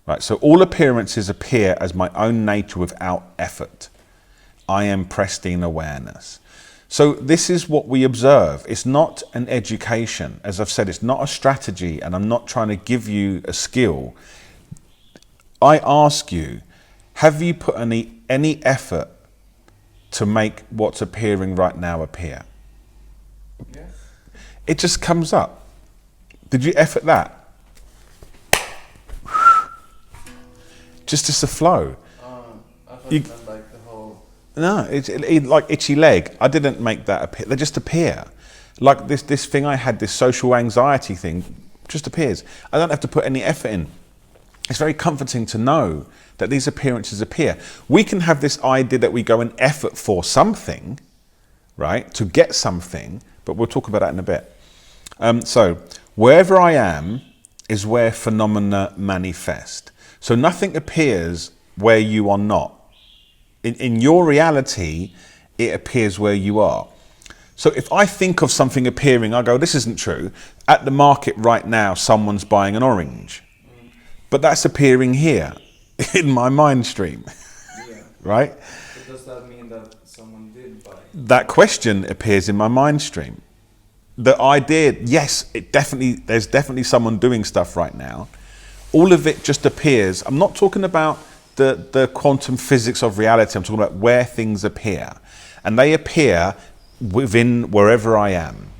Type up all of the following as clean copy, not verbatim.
Right, so all appearances appear as my own nature without effort. I am pristine awareness. So this is what we observe. It's not an education. As I've said, it's not a strategy, and I'm not trying to give you a skill. I ask you, have you put any effort to make what's appearing right now appear? Yeah. It just comes up. Did you effort that? Just a flow. I thought you meant like the whole... No, it's like itchy leg. I didn't make that appear. They just appear. Like this thing I had, this social anxiety thing, just appears. I don't have to put any effort in. It's very comforting to know that these appearances appear. We can have this idea that we go and effort for something, right, to get something, but we'll talk about that in a bit. So wherever I am is where phenomena manifest. So nothing appears where you are not. In your reality, it appears where you are. So if I think of something appearing, I go, this isn't true. At the market right now, someone's buying an orange. But that's appearing here in my mind stream, Yeah. right? But does that mean that someone did buy? That question appears in my mind stream. The idea, yes, there's definitely someone doing stuff right now. All of it just appears. I'm not talking about the quantum physics of reality. I'm talking about where things appear. And they appear within wherever I am.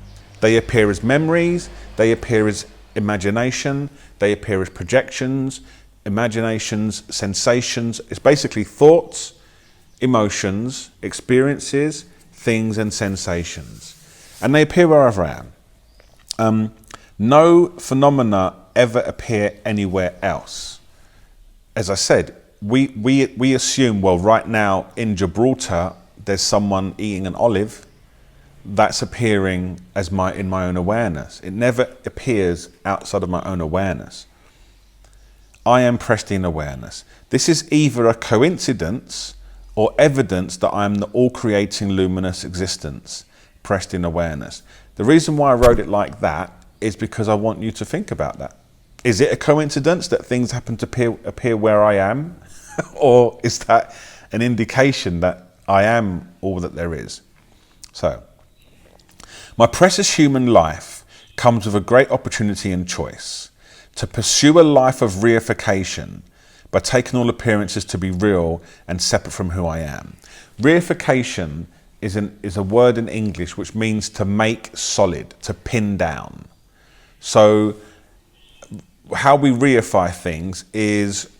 They appear as memories. They appear as imagination. They appear as projections, imaginations, sensations. It's basically thoughts, emotions, experiences, things and sensations. And they appear wherever I am. No phenomena ever appear anywhere else. As I said, we assume, well, right now in Gibraltar, there's someone eating an olive. That's appearing as in my own awareness. It never appears outside of my own awareness. I am pristine awareness. This is either a coincidence or evidence that I am the all-creating luminous existence, pristine awareness. The reason why I wrote it like that is because I want you to think about that. Is it a coincidence that things happen to appear where I am? Or is that an indication that I am all that there is? So, my precious human life comes with a great opportunity and choice to pursue a life of reification by taking all appearances to be real and separate from who I am. Reification is a word in English which means to make solid, to pin down. So how we reify things is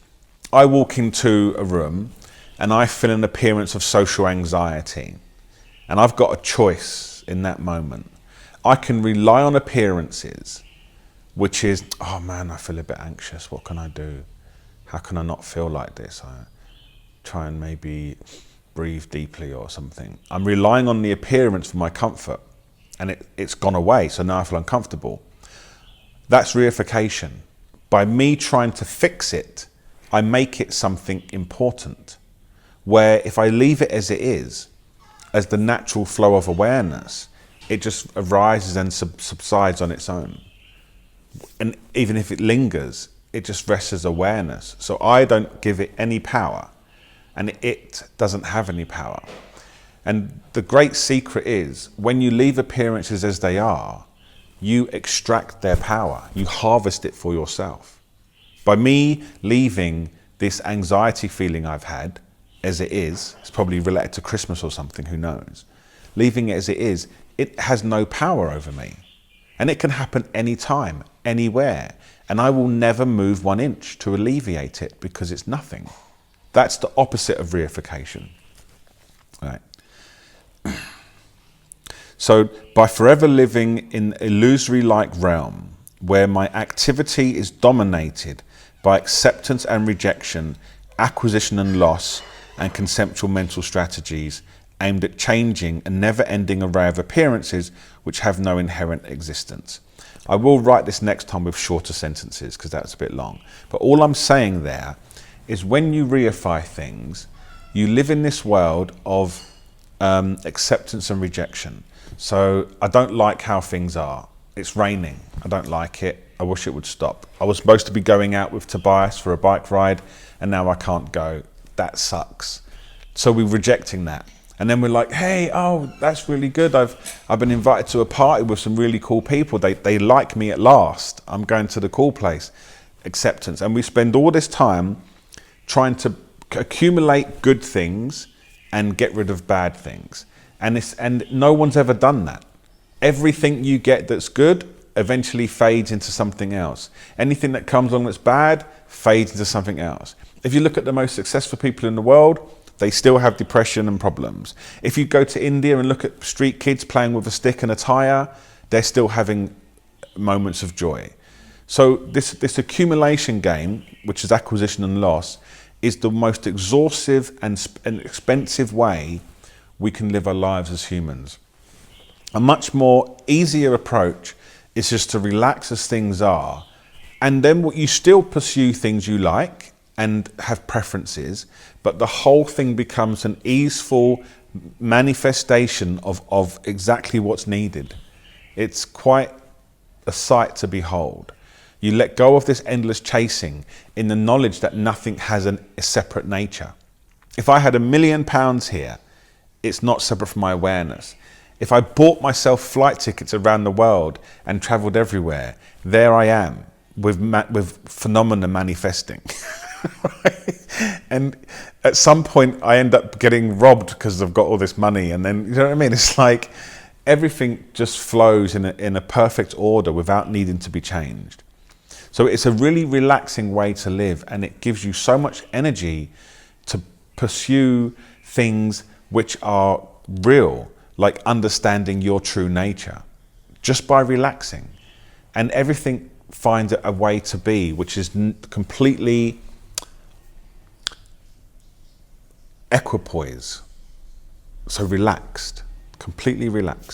I walk into a room and I feel an appearance of social anxiety, and I've got a choice in that moment. I can rely on appearances, which is, oh man, I feel a bit anxious. What can I do? How can I not feel like this? I try and maybe breathe deeply or something. I'm relying on the appearance for my comfort, and it's gone away, so now I feel uncomfortable. That's reification. By me trying to fix it, I make it something important, where if I leave it as it is, as the natural flow of awareness, it just arises and subsides on its own. And even if it lingers, it just rests as awareness. So I don't give it any power, and it doesn't have any power. And the great secret is, when you leave appearances as they are, you extract their power. You harvest it for yourself. By me leaving this anxiety feeling I've had as it is, it's probably related to Christmas or something, who knows. Leaving it as it is, it has no power over me. And it can happen anytime, anywhere. And I will never move 1 inch to alleviate it because it's nothing. That's the opposite of reification. Right. So by forever living in illusory-like realm, where my activity is dominated by acceptance and rejection, acquisition and loss, and conceptual mental strategies aimed at changing a never-ending array of appearances which have no inherent existence. I will write this next time with shorter sentences because that's a bit long. But all I'm saying there is, when you reify things, you live in this world of acceptance and rejection. So I don't like how things are. It's raining. I don't like it. I wish it would stop. I was supposed to be going out with Tobias for a bike ride, and now I can't go. That sucks. So we're rejecting that. And then we're like, hey, oh, that's really good. I've been invited to a party with some really cool people. They like me at last. I'm going to the cool place. Acceptance. And we spend all this time trying to accumulate good things and get rid of bad things. And no one's ever done that. Everything you get that's good eventually fades into something else. Anything that comes along that's bad fades into something else. If you look at the most successful people in the world, they still have depression and problems. If you go to India and look at street kids playing with a stick and a tire, they're still having moments of joy. So this accumulation game, which is acquisition and loss, is the most exhaustive and expensive way we can live our lives as humans. A much more easier approach is just to relax as things are, and then what you still pursue things you like and have preferences, but the whole thing becomes an easeful manifestation of exactly what's needed. It's quite a sight to behold. You let go of this endless chasing in the knowledge that nothing has a separate nature. If I had £1 million here, it's not separate from my awareness. If I bought myself flight tickets around the world and traveled everywhere, there I am with phenomena manifesting. And at some point I end up getting robbed because I've got all this money, and then, you know what I mean? It's like everything just flows in a perfect order without needing to be changed. So it's a really relaxing way to live, and it gives you so much energy to pursue things which are real, like understanding your true nature, just by relaxing. And everything finds a way to be, which is completely equipoise. So relaxed, completely relaxed.